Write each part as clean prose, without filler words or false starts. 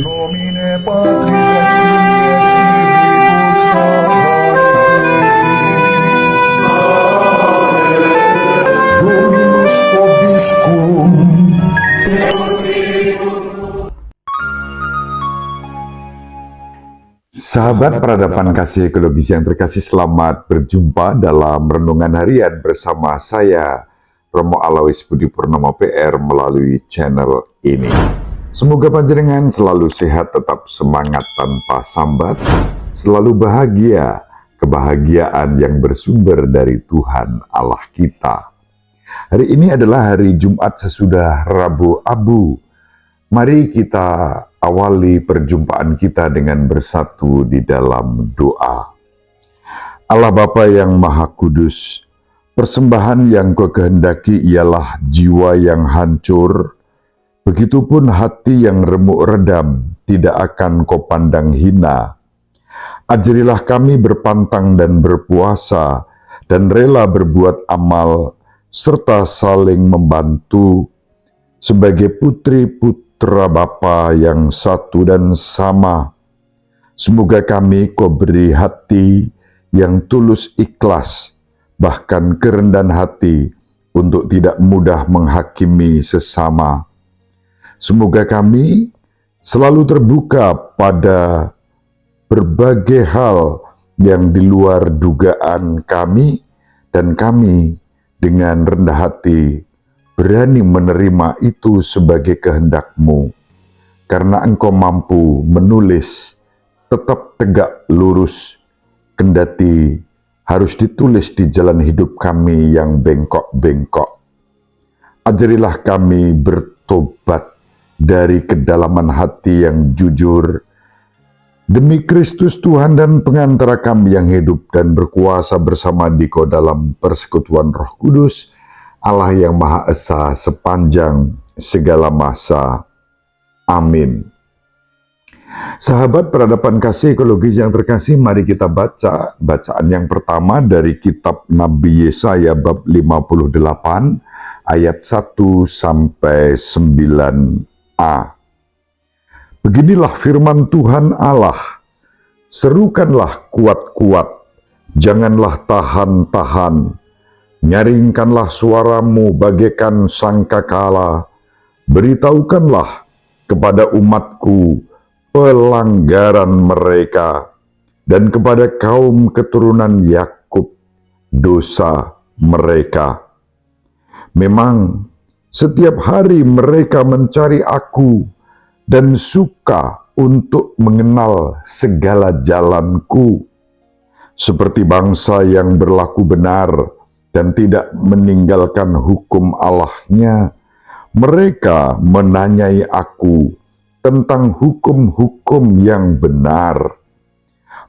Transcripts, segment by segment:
Nomine Patris et Filii et Spiritus Sancti. Dominus vobiscum. Sahabat peradaban kasih ekologis yang terkasih, selamat berjumpa dalam renungan harian bersama saya, Romo Alois Budi Purnomo PR, melalui channel ini. Semoga panjenengan selalu sehat, tetap semangat tanpa sambat, selalu bahagia, kebahagiaan yang bersumber dari Tuhan Allah kita. Hari ini adalah hari Jumat sesudah Rabu Abu. Mari kita awali perjumpaan kita dengan bersatu di dalam doa. Allah Bapa yang Maha Kudus, persembahan yang Kau kehendaki ialah jiwa yang hancur, begitupun hati yang remuk redam tidak akan Kau pandang hina. Ajarilah kami berpantang dan berpuasa, dan rela berbuat amal, serta saling membantu, sebagai putri-putri Bapa yang satu dan sama. Semoga kami Kau beri hati yang tulus ikhlas, bahkan kerendahan hati untuk tidak mudah menghakimi sesama. Semoga kami selalu terbuka pada berbagai hal yang di luar dugaan kami, dan kami dengan rendah hati berani menerima itu sebagai kehendak-Mu, karena Engkau mampu menulis tetap tegak lurus, kendati harus ditulis di jalan hidup kami yang bengkok-bengkok. Ajarilah kami bertobat dari kedalaman hati yang jujur, demi Kristus Tuhan dan pengantara kami yang hidup dan berkuasa bersama Dikau dalam persekutuan Roh Kudus, Allah yang Maha Esa sepanjang segala masa. Amin. Sahabat peradaban kasih ekologis yang terkasih, mari kita baca bacaan yang pertama dari kitab Nabi Yesaya bab 58 ayat 1 sampai 9a. Beginilah firman Tuhan Allah, serukanlah kuat-kuat, janganlah tahan-tahan. Nyaringkanlah suaramu bagaikan sangkakala, beritahukanlah kepada umatku pelanggaran mereka, dan kepada kaum keturunan Yakub dosa mereka. Memang setiap hari mereka mencari aku, dan suka untuk mengenal segala jalanku, seperti bangsa yang berlaku benar dan tidak meninggalkan hukum Allahnya. Mereka menanyai aku tentang hukum-hukum yang benar.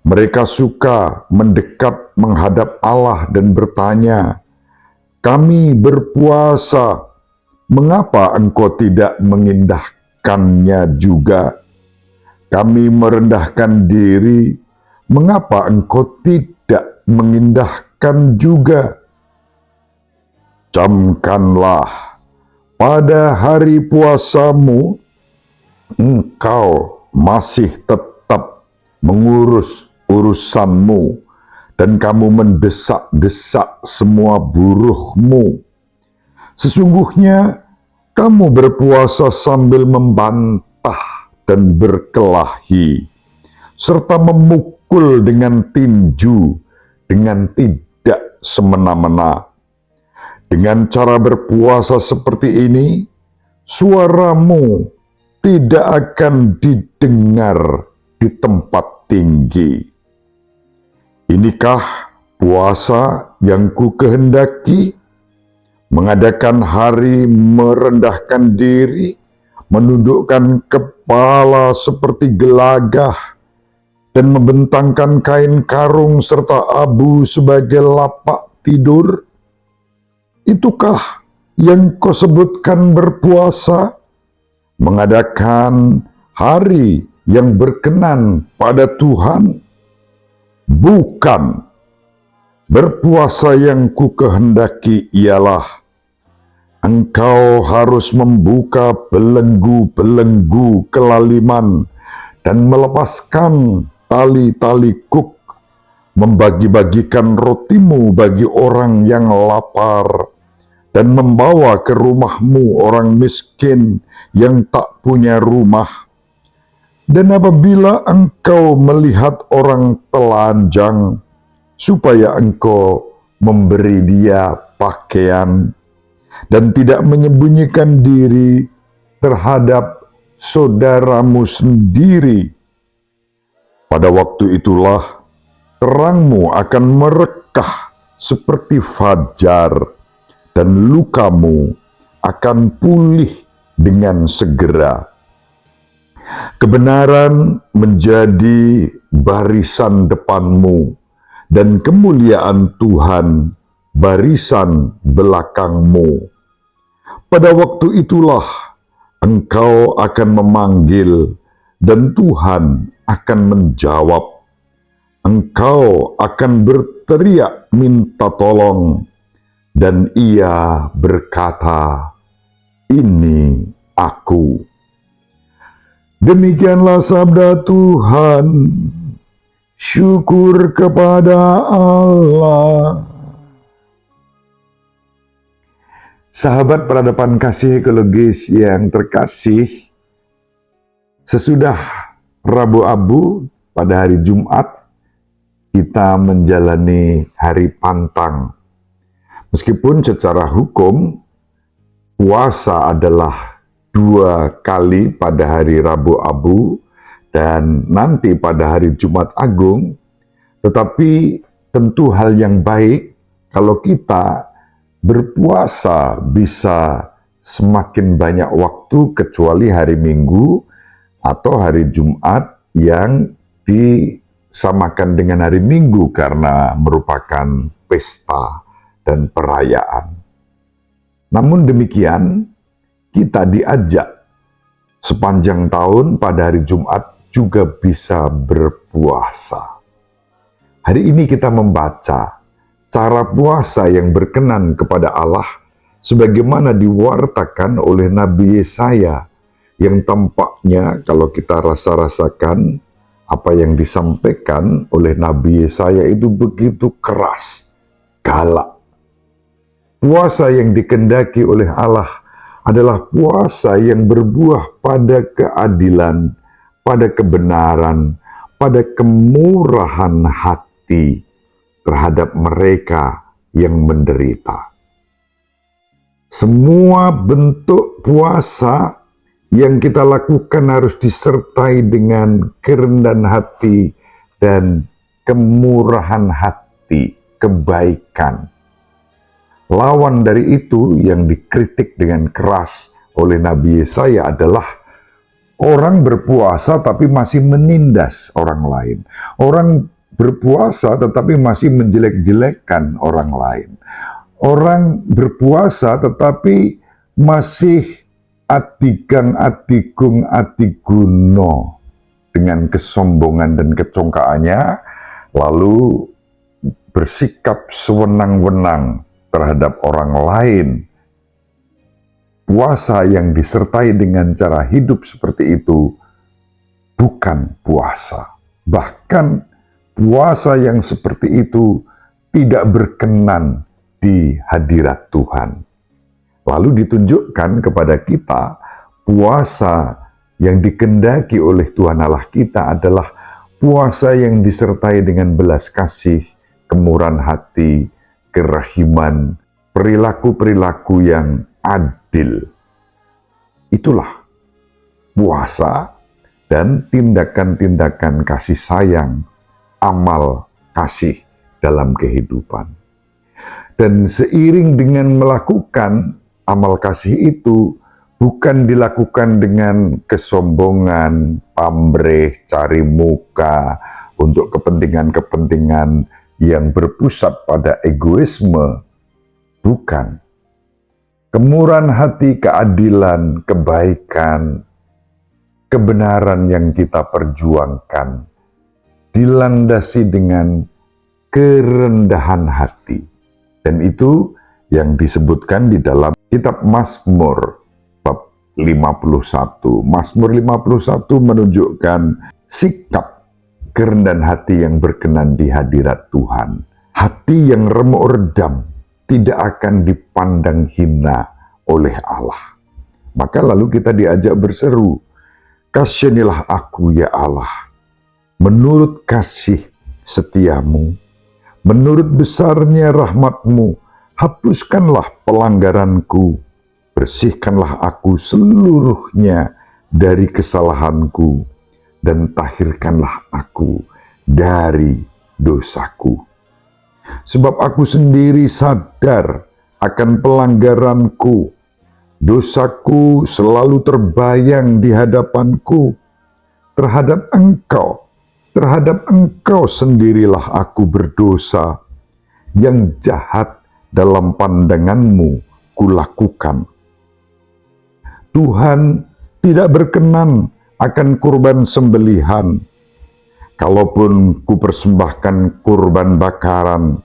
Mereka suka mendekat menghadap Allah dan bertanya, "Kami berpuasa, mengapa Engkau tidak mengindahkannya juga? Kami merendahkan diri, mengapa Engkau tidak mengindahkan juga? Camkanlah pada hari puasamu, engkau masih tetap mengurus urusanmu, dan kamu mendesak-desak semua buruhmu. Sesungguhnya kamu berpuasa sambil membantah dan berkelahi, serta memukul dengan tinju dengan tidak semena-mena. Dengan cara berpuasa seperti ini, suaramu tidak akan didengar di tempat tinggi. Inikah puasa yang ku kehendaki? Mengadakan hari merendahkan diri, menundukkan kepala seperti gelagah, dan membentangkan kain karung serta abu sebagai lapak tidur? Itukah yang kau sebutkan berpuasa? Mengadakan hari yang berkenan pada Tuhan? Bukan. Berpuasa yang ku kehendaki ialah engkau harus membuka belenggu-belenggu kelaliman dan melepaskan tali-tali kuk, membagi-bagikan rotimu bagi orang yang lapar, dan membawa ke rumahmu orang miskin yang tak punya rumah. Dan apabila engkau melihat orang telanjang, supaya engkau memberi dia pakaian, dan tidak menyembunyikan diri terhadap saudaramu sendiri, pada waktu itulah terangmu akan merekah seperti fajar, dan lukamu akan pulih dengan segera. Kebenaran menjadi barisan depanmu, dan kemuliaan Tuhan barisan belakangmu. Pada waktu itulah engkau akan memanggil, dan Tuhan akan menjawab. Engkau akan berteriak minta tolong, dan Ia berkata, "Ini aku." Demikianlah sabda Tuhan. Syukur kepada Allah. Sahabat peradaban kasih ekologis yang terkasih, sesudah Rabu Abu pada hari Jumat, kita menjalani hari pantang. Meskipun secara hukum, puasa adalah 2 kali pada hari Rabu Abu dan nanti pada hari Jumat Agung, tetapi tentu hal yang baik kalau kita berpuasa bisa semakin banyak waktu kecuali hari Minggu atau hari Jumat yang disamakan dengan hari Minggu karena merupakan pesta dan perayaan. Namun demikian, kita diajak sepanjang tahun pada hari Jumat juga bisa berpuasa. Hari ini kita membaca cara puasa yang berkenan kepada Allah sebagaimana diwartakan oleh Nabi Yesaya, yang tampaknya kalau kita rasa-rasakan apa yang disampaikan oleh Nabi Yesaya itu begitu keras, galak. Puasa yang dikehendaki oleh Allah adalah puasa yang berbuah pada keadilan, pada kebenaran, pada kemurahan hati terhadap mereka yang menderita. Semua bentuk puasa yang kita lakukan harus disertai dengan kerendahan hati dan kemurahan hati, kebaikan. Lawan dari itu yang dikritik dengan keras oleh Nabi Yesaya adalah orang berpuasa tapi masih menindas orang lain. Orang berpuasa tetapi masih menjelek-jelekkan orang lain. Orang berpuasa tetapi masih atigang atigung atiguno dengan kesombongan dan kecongkaannya, lalu bersikap sewenang-wenang terhadap orang lain. Puasa yang disertai dengan cara hidup seperti itu bukan puasa. Bahkan puasa yang seperti itu tidak berkenan di hadirat Tuhan. Lalu ditunjukkan kepada kita puasa yang dikehendaki oleh Tuhan Allah kita adalah puasa yang disertai dengan belas kasih, kemurahan hati, kerahiman, perilaku-perilaku yang adil. Itulah puasa dan tindakan-tindakan kasih sayang, amal kasih dalam kehidupan. Dan seiring dengan melakukan amal kasih itu, bukan dilakukan dengan kesombongan, pamrih, cari muka, untuk kepentingan-kepentingan yang berpusat pada egoisme. Bukan. Kemurahan hati, keadilan, kebaikan, kebenaran yang kita perjuangkan dilandasi dengan kerendahan hati. Dan itu yang disebutkan di dalam kitab Mazmur bab 51. Mazmur 51 menunjukkan sikap kerendahan hati yang berkenan di hadirat Tuhan. Hati yang remuk redam tidak akan dipandang hina oleh Allah. Maka lalu kita diajak berseru, "Kasihanilah aku ya Allah, menurut kasih setiamu, menurut besarnya rahmatmu, hapuskanlah pelanggaranku, bersihkanlah aku seluruhnya dari kesalahanku, dan tahirkanlah aku dari dosaku. Sebab aku sendiri sadar akan pelanggaranku, dosaku selalu terbayang di hadapanku. Terhadap Engkau sendirilah aku berdosa, yang jahat dalam pandanganmu kulakukan. Tuhan tidak berkenan akan kurban sembelihan. Kalaupun kupersembahkan kurban bakaran,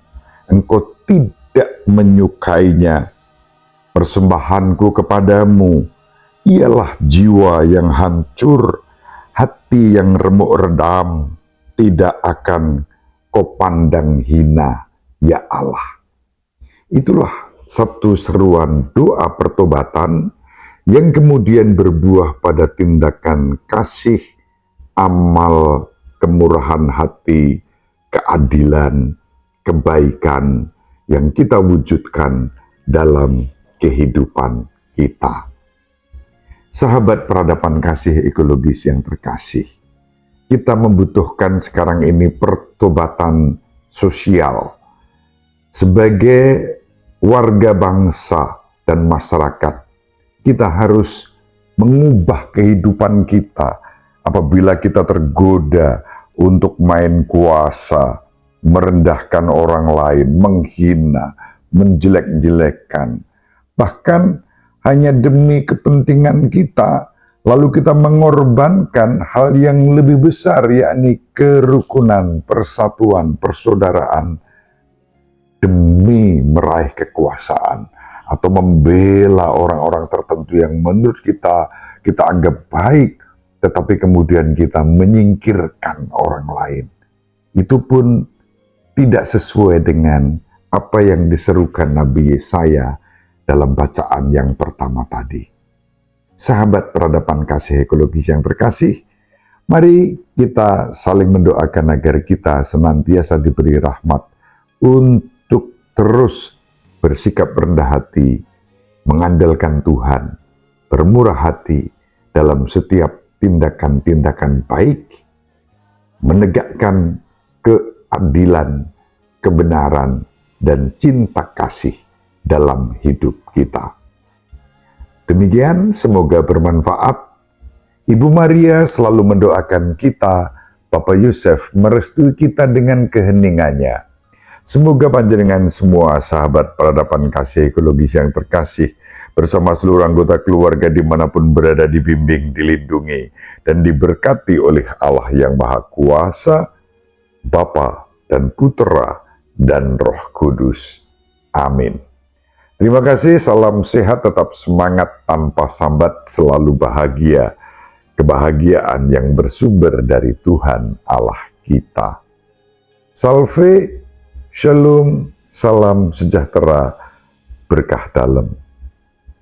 Engkau tidak menyukainya. Persembahanku kepadamu ialah jiwa yang hancur, hati yang remuk redam, tidak akan kau pandang hina, ya Allah." Itulah satu seruan doa pertobatan yang kemudian berbuah pada tindakan kasih, amal, kemurahan hati, keadilan, kebaikan yang kita wujudkan dalam kehidupan kita. Sahabat peradaban kasih ekologis yang terkasih, kita membutuhkan sekarang ini pertobatan sosial. Sebagai warga bangsa dan masyarakat, kita harus mengubah kehidupan kita apabila kita tergoda untuk main kuasa, merendahkan orang lain, menghina, menjelek-jelekkan. Bahkan hanya demi kepentingan kita, lalu kita mengorbankan hal yang lebih besar, yakni kerukunan, persatuan, persaudaraan, demi meraih kekuasaan atau membela orang-orang tertentu yang menurut kita anggap baik, tetapi kemudian kita menyingkirkan orang lain. Itu pun tidak sesuai dengan apa yang diserukan Nabi Yesaya dalam bacaan yang pertama tadi. Sahabat peradaban kasih ekologis yang terkasih, mari kita saling mendoakan agar kita senantiasa diberi rahmat untuk terus bersikap rendah hati, mengandalkan Tuhan, bermurah hati dalam setiap tindakan-tindakan baik, menegakkan keadilan, kebenaran, dan cinta kasih dalam hidup kita. Demikian, semoga bermanfaat. Ibu Maria selalu mendoakan kita, Bapak Yusuf merestui kita dengan keheningannya. Semoga panjenengan semua sahabat peradaban kasih ekologis yang terkasih, bersama seluruh anggota keluarga dimanapun berada, dibimbing, dilindungi, dan diberkati oleh Allah yang Maha Kuasa, Bapa dan Putera dan Roh Kudus. Amin. Terima kasih, salam sehat, tetap semangat tanpa sambat, selalu bahagia. Kebahagiaan yang bersumber dari Tuhan Allah kita. Salve, shalom, salam sejahtera, berkah dalam.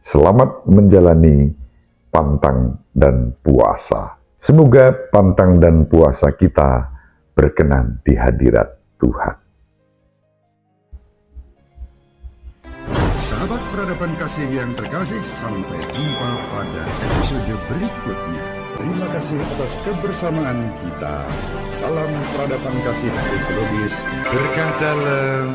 Selamat menjalani pantang dan puasa. Semoga pantang dan puasa kita berkenan di hadirat Tuhan. Sahabat peradaban kasih yang terkasih, sampai jumpa pada episode berikutnya. Terima kasih atas kebersamaan kita. Salam peradaban kasih ekologis, berkah dalam.